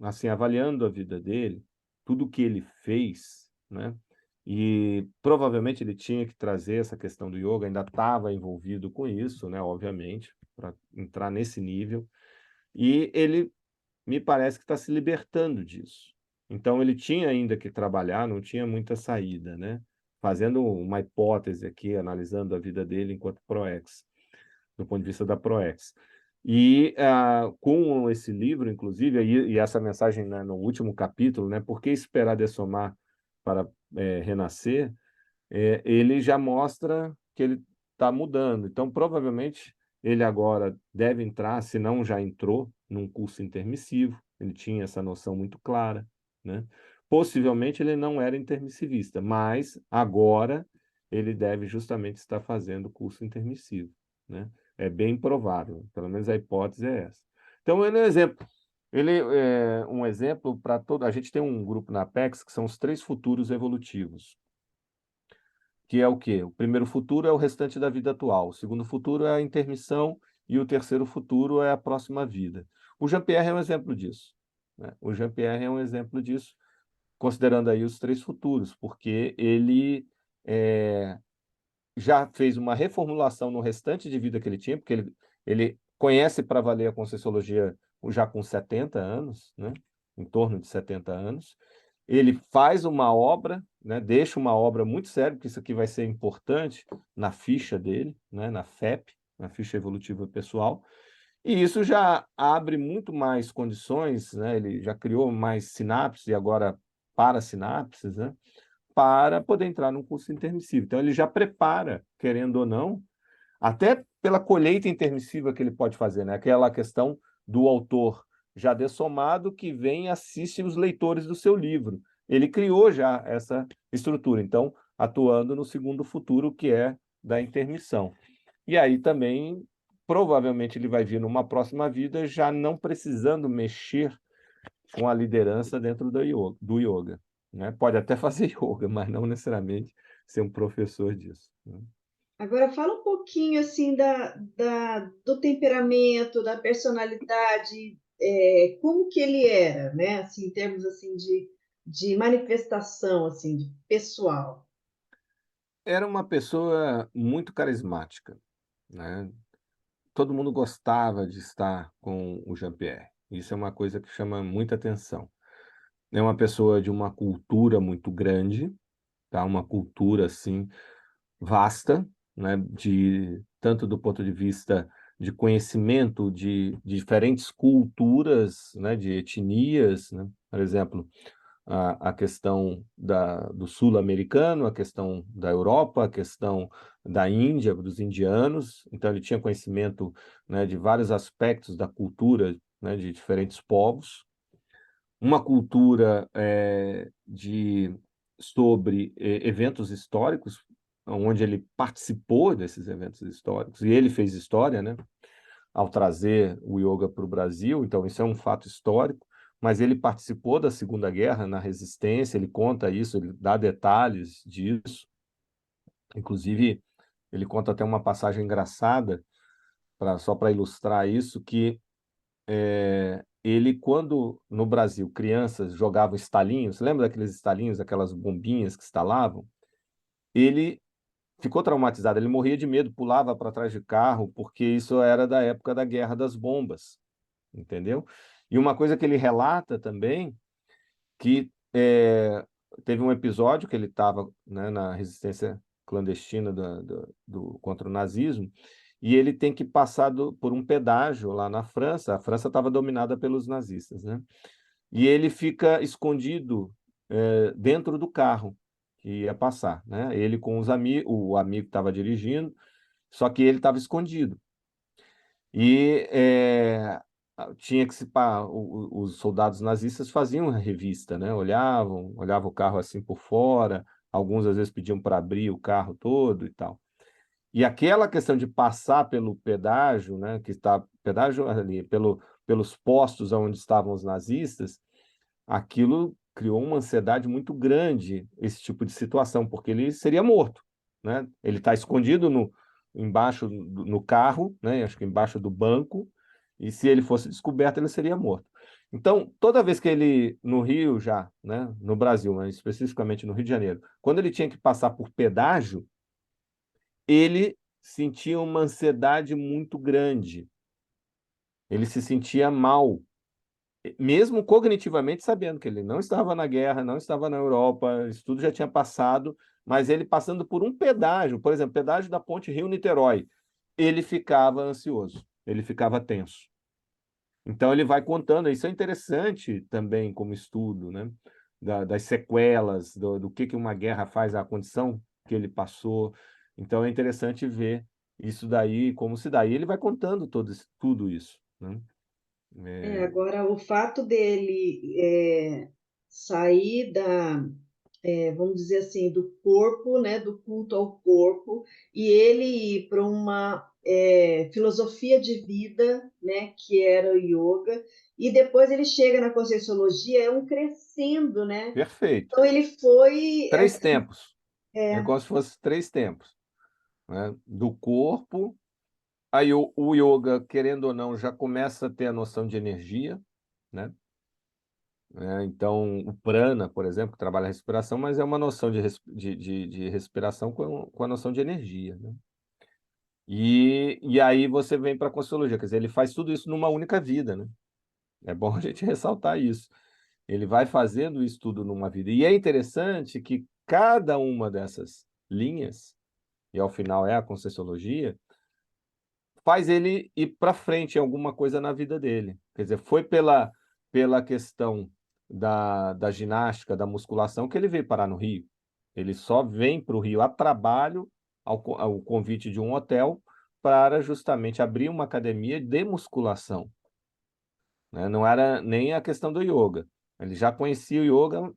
Assim, avaliando a vida dele, tudo que ele fez, né? E provavelmente ele tinha que trazer essa questão do yoga, ainda estava envolvido com isso, né, obviamente, para entrar nesse nível. E ele me parece que está se libertando disso. Então, ele tinha ainda que trabalhar, não tinha muita saída, né? Fazendo uma hipótese aqui, analisando a vida dele enquanto ProEx, do ponto de vista da ProEx. E com esse livro, inclusive, e essa mensagem, né, no último capítulo, né, Por que esperar dessomar para renascer, ele já mostra que ele está mudando. Então, provavelmente, ele agora deve entrar, se não já entrou, num curso intermissivo. Ele tinha essa noção muito clara, né? Possivelmente ele não era intermissivista, mas agora ele deve justamente estar fazendo o curso intermissivo, né? É bem provável, pelo menos a hipótese é essa. Então, ele é um exemplo. Ele é um exemplo para todo. A gente tem um grupo na Apex que são os 3 futuros evolutivos, que é o quê? O primeiro futuro é o restante da vida atual, o segundo futuro é a intermissão e o terceiro futuro é a próxima vida. O Jean-Pierre é um exemplo disso, né? O Jean-Pierre é um exemplo disso, considerando aí os três futuros, porque ele já fez uma reformulação no restante de vida que ele tinha, porque ele conhece para valer a Conscienciologia já com 70 anos, né? Em torno de 70 anos. Ele faz uma obra, né? Deixa uma obra muito séria, porque isso aqui vai ser importante na ficha dele, né? Na FEP, na ficha evolutiva pessoal, e isso já abre muito mais condições, né? Ele já criou mais sinapses e agora para-sinapses, né? Para poder entrar num curso intermissivo. Então, ele já prepara, querendo ou não, até pela colheita intermissiva que ele pode fazer, né? Aquela questão do autor já dessomado que vem e assiste os leitores do seu livro. Ele criou já essa estrutura, então, atuando no segundo futuro, que é da intermissão. E aí também, provavelmente, ele vai vir numa próxima vida já não precisando mexer com a liderança dentro do yoga, né? Pode até fazer yoga, mas não necessariamente ser um professor disso, né?
Agora fala um pouquinho assim do temperamento, da personalidade, como que ele era, né? Assim, em termos assim de manifestação assim, de pessoal.
Era uma pessoa muito carismática, né? Todo mundo gostava de estar com o Jean-Pierre. Isso é uma coisa que chama muita atenção. É uma pessoa de uma cultura muito grande, tá? Uma cultura assim vasta, né? De tanto do ponto de vista de conhecimento de diferentes culturas, né? De etnias, né? Por exemplo, a questão do sul-americano, a questão da Europa, a questão da Índia, dos indianos. Então, ele tinha conhecimento, né, de vários aspectos da cultura, né, de diferentes povos. Uma cultura sobre eventos históricos, onde ele participou desses eventos históricos, e ele fez história, né? Ao trazer o yoga para o Brasil, então isso é um fato histórico, mas ele participou da Segunda Guerra na resistência, ele conta isso, ele dá detalhes disso, inclusive ele conta até uma passagem engraçada, só para ilustrar isso, que ele, quando no Brasil crianças jogavam estalinhos, lembra daqueles estalinhos, aquelas bombinhas que estalavam? Ele ficou traumatizado, ele morria de medo, pulava para trás de carro, porque isso era da época da Guerra das Bombas, entendeu? E uma coisa que ele relata também, que teve um episódio que ele estava, né, na resistência clandestina contra o nazismo, e ele tem que passar por um pedágio lá na França. A França estava dominada pelos nazistas, né? E ele fica escondido dentro do carro que ia passar, né? Ele com o amigo que estava dirigindo, só que ele estava escondido. E tinha que os soldados nazistas faziam revista, né? Olhavam o carro assim por fora, alguns às vezes pediam para abrir o carro todo e tal. E aquela questão de passar pelo pedágio, né, que está pedágio ali, pelos postos onde estavam os nazistas, aquilo criou uma ansiedade muito grande, esse tipo de situação, porque ele seria morto, né? Ele está escondido embaixo no carro, né? Acho que embaixo do banco, e se ele fosse descoberto, ele seria morto. Então, toda vez que ele, no Rio já, né, no Brasil, mas especificamente no Rio de Janeiro, quando ele tinha que passar por pedágio, ele sentia uma ansiedade muito grande. Ele se sentia mal, mesmo cognitivamente sabendo que ele não estava na guerra, não estava na Europa, isso tudo já tinha passado, mas ele passando por um pedágio, por exemplo, pedágio da ponte Rio-Niterói, ele ficava ansioso, ele ficava tenso. Então ele vai contando, isso é interessante também como estudo, né? Das sequelas, do que uma guerra faz à condição que ele passou. Então é interessante ver isso daí, como se dá. E ele vai contando tudo isso, né?
Agora, o fato dele sair vamos dizer assim, do corpo, né, do culto ao corpo, e ele ir para uma filosofia de vida, né, que era o yoga, e depois ele chega na Conscienciologia, é um crescendo, né?
Perfeito.
Então ele foi,
Três tempos. É
É,
como se fosse 3 tempos, né? Do corpo. Aí o yoga, querendo ou não, já começa a ter a noção de energia, né? Então, o prana, por exemplo, que trabalha a respiração, mas é uma noção de respiração com a noção de energia, né? E aí você vem para a Conscienciologia, quer dizer, ele faz tudo isso numa única vida, né? É bom a gente ressaltar isso. Ele vai fazendo isso tudo numa vida. E é interessante que cada uma dessas linhas, e ao final é a Conscienciologia, faz ele ir para frente em alguma coisa na vida dele. Quer dizer, foi pela questão da ginástica, da musculação, que ele veio parar no Rio. Ele só vem para o Rio a trabalho, ao convite de um hotel, para justamente abrir uma academia de musculação, né? Não era nem a questão do yoga. Ele já conhecia o yoga,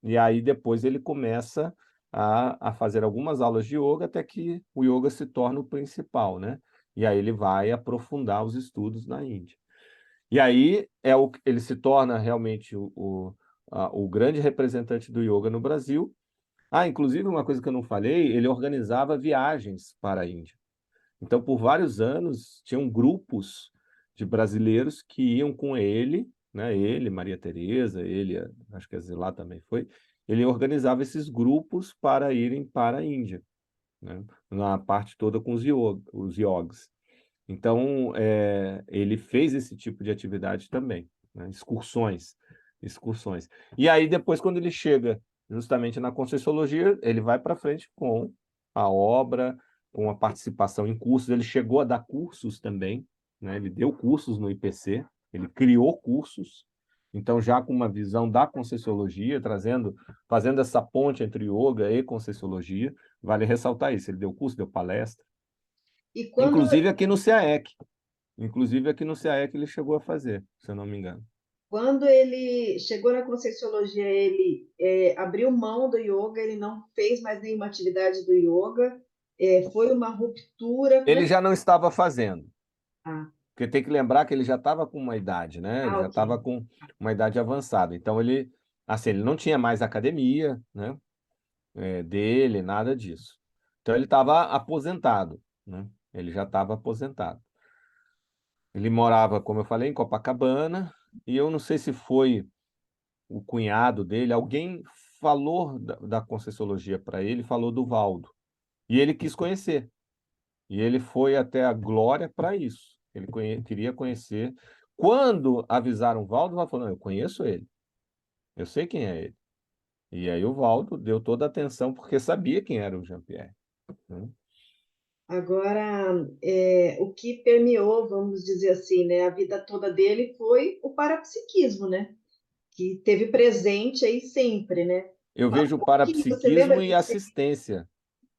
e aí depois ele começa a fazer algumas aulas de yoga até que o yoga se torna o principal, né? E aí ele vai aprofundar os estudos na Índia. E aí ele se torna realmente o grande representante do yoga no Brasil. Inclusive, uma coisa que eu não falei, ele organizava viagens para a Índia. Então, por vários anos, tinham grupos de brasileiros que iam com ele, né? Ele, Maria Tereza, ele, acho que a Zilá também foi. Ele organizava esses grupos para irem para a Índia, né? Na parte toda com os yogis. Então, ele fez esse tipo de atividade também, né? Excursões. E aí, depois, quando ele chega justamente na Conscienciologia, ele vai para frente com a obra, com a participação em cursos. Ele chegou a dar cursos também, né? Ele deu cursos no IPC, ele criou cursos, então já com uma visão da Conscienciologia, fazendo essa ponte entre yoga e Conscienciologia. Vale ressaltar isso, ele deu curso, deu palestra,
e quando,
inclusive aqui no CAEC. Inclusive aqui no CAEC ele chegou a fazer, se eu não me engano.
quando ele chegou na Conscienciologia, ele abriu mão do yoga, ele não fez mais nenhuma atividade do yoga, foi uma ruptura. Como é
Ele
que...
já não estava fazendo,
Ah,
porque tem que lembrar que ele já estava com uma idade, né? Ele já
ok.
estava com uma idade avançada. Então assim, ele não tinha mais academia, né? Dele, nada disso. Então ele estava aposentado, né? Ele já estava aposentado. Ele morava, como eu falei, em Copacabana, e eu não sei se foi o cunhado dele, alguém falou da Conscienciologia para ele, falou do Valdo. E ele quis conhecer. E ele foi até a Glória para isso. Ele queria conhecer. Quando avisaram o Valdo, o Valdo falou: não, eu conheço ele. Eu sei quem é ele. E aí o Valdo deu toda a atenção porque sabia quem era o Jean-Pierre, né?
Agora, o que permeou, vamos dizer assim, né, a vida toda dele foi o parapsiquismo, né? Que teve presente aí sempre, né?
Eu
Fala
vejo
um pouquinho, você lembra
parapsiquismo e
desse?
assistência,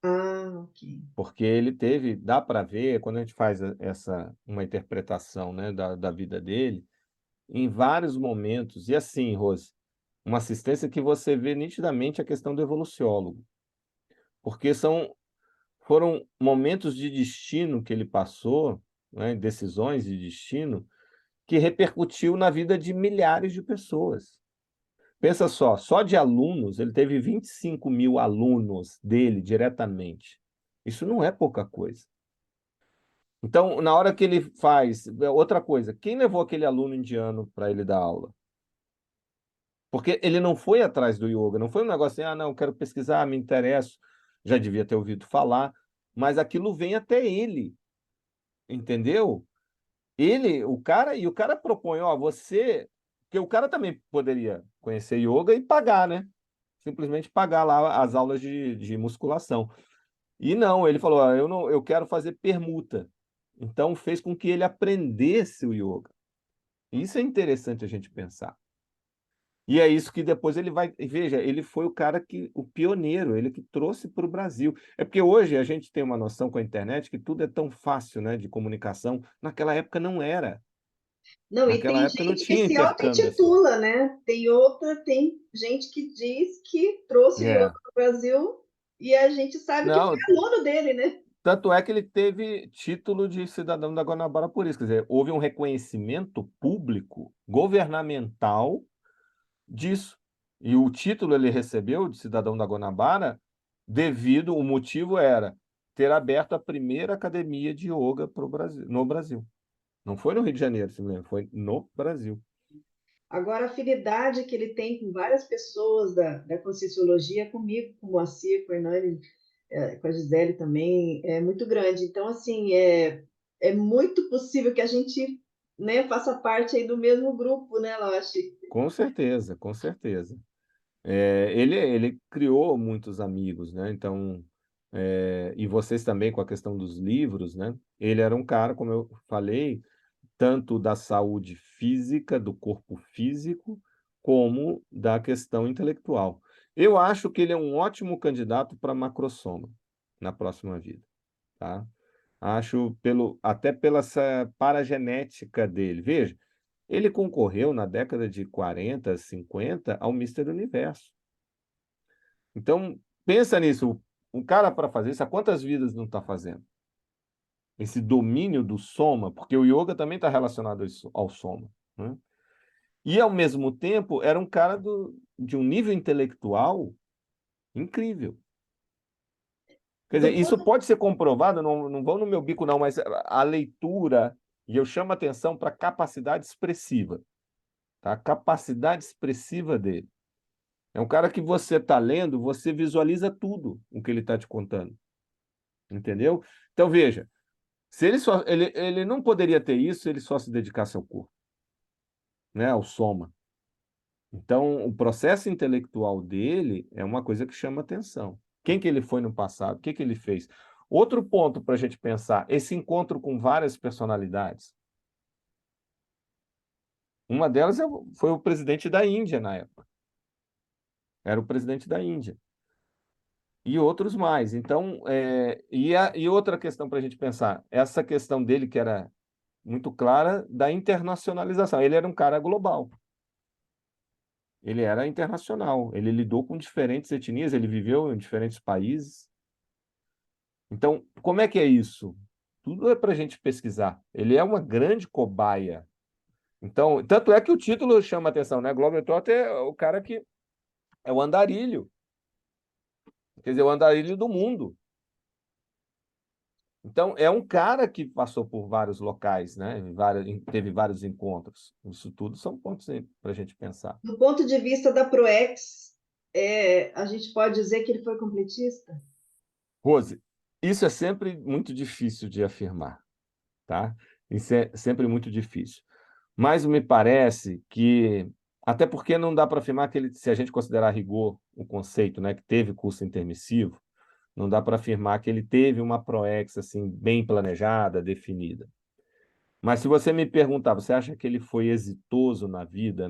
Ah, ok.
porque ele teve, dá para ver, quando a gente faz uma interpretação, né, da vida dele, em vários momentos. E assim, Rose, uma assistência que você vê nitidamente a questão do evoluciólogo, porque foram momentos de destino que ele passou, né, decisões de destino, que repercutiu na vida de milhares de pessoas. Pensa só de alunos, ele teve 25 mil alunos dele diretamente. Isso não é pouca coisa. Então, na hora que ele faz. Outra coisa, quem levou aquele aluno indiano para ele dar aula? Porque ele não foi atrás do yoga, não foi um negócio assim, não, quero pesquisar, me interesso, já devia ter ouvido falar, mas aquilo vem até ele, entendeu? O cara propõe, ó, você, porque o cara também poderia conhecer yoga e pagar, né? Simplesmente pagar lá as aulas de musculação. E não, ele falou, ó, eu quero fazer permuta. Então fez com que ele aprendesse o yoga. Isso é interessante a gente pensar. E é isso que depois ele vai. Veja, ele foi o pioneiro, ele que trouxe para o Brasil. É porque hoje a gente tem uma noção com a internet que tudo é tão fácil, né, de comunicação. Naquela época não era.
Não, e
Naquela
tem
época não
gente que
tinha
se
intercâmbio assim.
auto-intitula, né? Tem gente que diz que trouxe o yoga
É.
para o Brasil e a gente sabe que foi
Não,
aluno dele, né?
tanto é que ele teve título de cidadão da Guanabara por isso. Quer dizer, houve um reconhecimento público, governamental disso. E o título ele recebeu de cidadão da Guanabara o motivo era ter aberto a primeira academia de yoga no Brasil. Não foi no Rio de Janeiro, se me lembra, foi no Brasil.
Agora, a afinidade que ele tem com várias pessoas da Conscienciologia, comigo, com o Moacir, com o Hernani, com a Gisele também, é muito grande. Então, assim, é muito possível que a gente, né, faça parte aí do mesmo grupo, né, Loche?
Com certeza, com certeza. Ele criou muitos amigos, né? Então, e vocês também com a questão dos livros, né? Ele era um cara, como eu falei, tanto da saúde física, do corpo físico, como da questão intelectual. Eu acho que ele é um ótimo candidato para macrosoma na próxima vida, tá? Acho até pela essa paragenética dele. Veja, ele concorreu na década de 40, 50 ao Mister Universo. Então, pensa nisso. Um cara para fazer isso, há quantas vidas não está fazendo? Esse domínio do soma, porque o yoga também está relacionado ao soma, né? E, ao mesmo tempo, era um cara de um nível intelectual incrível. Quer dizer,
Do
isso
ponto,
pode ser comprovado, não vão no meu bico, não, mas a leitura, e eu chamo a atenção para a capacidade expressiva, tá? A capacidade expressiva dele. É um cara que você está lendo, você visualiza tudo o que ele está te contando. Entendeu? Então, veja, se ele não poderia ter isso se ele só se dedicasse ao corpo, né? Ao soma. Então, o processo intelectual dele é uma coisa que chama atenção. Quem que ele foi no passado? O que que ele fez? Outro ponto para a gente pensar, esse encontro com várias personalidades. Uma delas foi o presidente da Índia na época. Era o presidente da Índia. E outros mais. Então, e outra questão para a gente pensar, essa questão dele que era muito clara da internacionalização. Ele era um cara global. Ele era internacional. Ele lidou com diferentes etnias, ele viveu em diferentes países. Então, como é que é isso? Tudo é para a gente pesquisar. Ele é uma grande cobaia. Então, tanto é que o título chama atenção, né? Globetrotter é o cara que é o andarilho. Quer dizer, o andarilho do mundo. Então, é um cara que passou por vários locais, né? Teve vários encontros. Isso tudo são pontos para a gente pensar.
do ponto de vista da Proex, a gente pode dizer que ele foi completista?
Rose, isso é sempre muito difícil de afirmar, tá? Isso é sempre muito difícil. Mas me parece que, até porque não dá para afirmar que ele, se a gente considerar a rigor o conceito, né, que teve curso intermissivo, não dá para afirmar que ele teve uma proex assim bem planejada, definida. Mas se você me perguntar, você acha que ele foi exitoso na vida,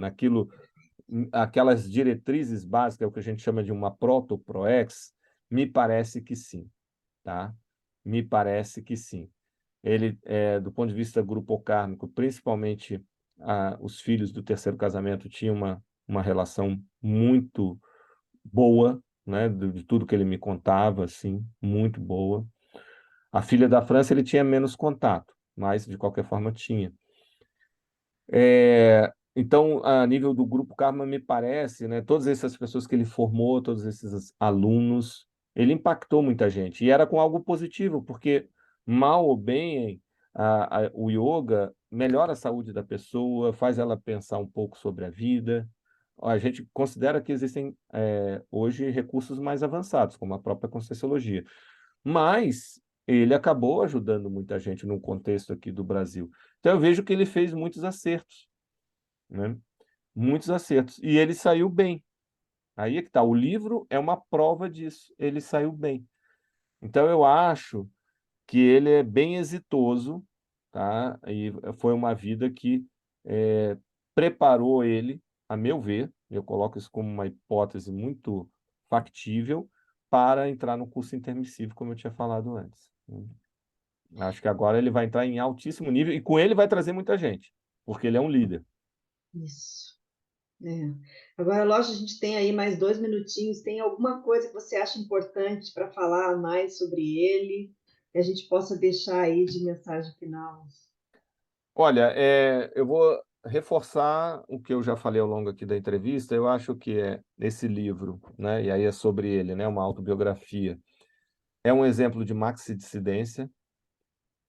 aquelas diretrizes básicas, o que a gente chama de uma proto-proex? Me parece que sim, tá? Me parece que sim. Ele, do ponto de vista grupocármico, principalmente os filhos do terceiro casamento tinham uma relação muito boa, né, de tudo que ele me contava, assim, muito boa. A filha da França ele tinha menos contato, mas de qualquer forma tinha. Então, a nível do Grupo Karma, me parece, né, todas essas pessoas que ele formou, todos esses alunos, ele impactou muita gente. E era com algo positivo, porque, mal ou bem, o yoga melhora a saúde da pessoa, faz ela pensar um pouco sobre a vida. A gente considera que existem, hoje, recursos mais avançados, como a própria Conscienciologia. Mas ele acabou ajudando muita gente no contexto aqui do Brasil. Então, eu vejo que ele fez muitos acertos, né? Muitos acertos. E ele saiu bem. Aí é que tá. O livro é uma prova disso. Ele saiu bem. Então, eu acho que ele é bem exitoso, tá? E foi uma vida que preparou ele, a meu ver, eu coloco isso como uma hipótese muito factível, para entrar no curso intermissivo, como eu tinha falado antes. Acho que agora ele vai entrar em altíssimo nível e com ele vai trazer muita gente, porque ele é um líder.
Isso. Agora, lógico, a gente tem aí mais 2 minutinhos. Tem alguma coisa que você acha importante para falar mais sobre ele, que a gente possa deixar aí de mensagem final?
Olha, eu vou reforçar o que eu já falei ao longo aqui da entrevista, eu acho que esse livro, né, e aí é sobre ele, né, uma autobiografia, é um exemplo de maxi-dissidência,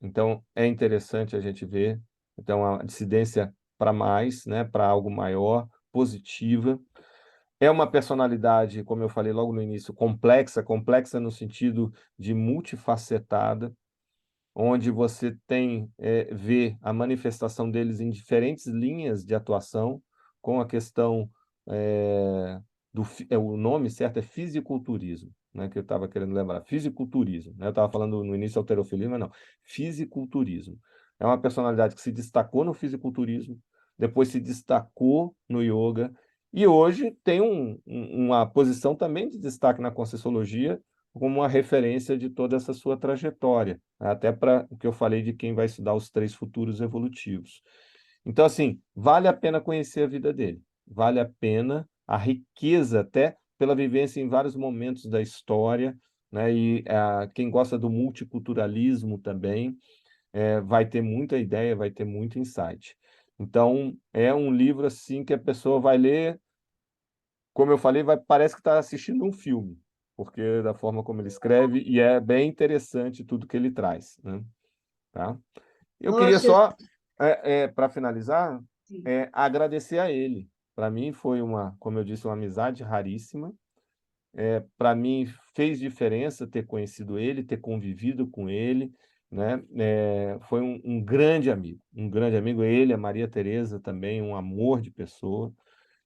então é interessante a gente ver, então a dissidência para mais, né, para algo maior, positiva. É uma personalidade, como eu falei logo no início, complexa, complexa no sentido de multifacetada, onde você tem, vê a manifestação deles em diferentes linhas de atuação, com a questão, o nome certo é fisiculturismo, né, que eu estava querendo lembrar, fisiculturismo, né, eu estava falando no início alterofilismo, mas não, fisiculturismo. É uma personalidade que se destacou no fisiculturismo, depois se destacou no yoga, e hoje tem uma posição também de destaque na Conscienciologia, como uma referência de toda essa sua trajetória, até para o que eu falei de quem vai estudar os 3 futuros evolutivos. Então, assim, vale a pena conhecer a vida dele, vale a pena a riqueza até pela vivência em vários momentos da história, né? E quem gosta do multiculturalismo também vai ter muita ideia, vai ter muito insight. Então, é um livro assim que a pessoa vai ler, como eu falei, parece que está assistindo um filme, porque da forma como ele escreve, e é bem interessante tudo que ele traz, né? Tá? Eu queria
Nossa,
só, para finalizar,
assim,
agradecer a ele. Para mim foi como eu disse, uma amizade raríssima. Para mim fez diferença ter conhecido ele, ter convivido com ele, né? Foi um grande amigo, um grande amigo. Ele, a Maria Tereza também, um amor de pessoa.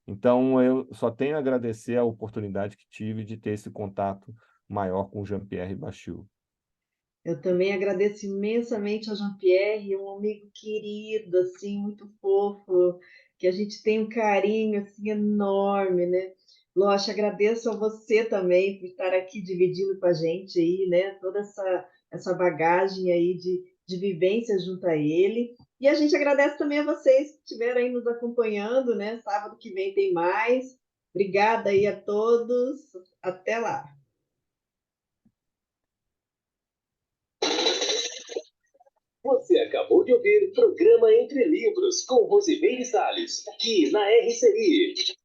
Então, eu só tenho a agradecer a oportunidade que tive de ter esse contato maior com o Jean-Pierre Bachut.
eu também agradeço imensamente ao Jean-Pierre, um amigo querido, assim, muito fofo, que a gente tem um carinho assim enorme, né? Lógico, agradeço a você também por estar aqui dividindo com a gente aí, né? Toda essa bagagem aí de vivência junto a ele. E a gente agradece também a vocês que estiveram aí nos acompanhando, né? Sábado que vem tem mais. Obrigada aí a todos. Até lá.
Você acabou de ouvir Programa Entre Livros, com Rosimeire Salles, aqui na RCI.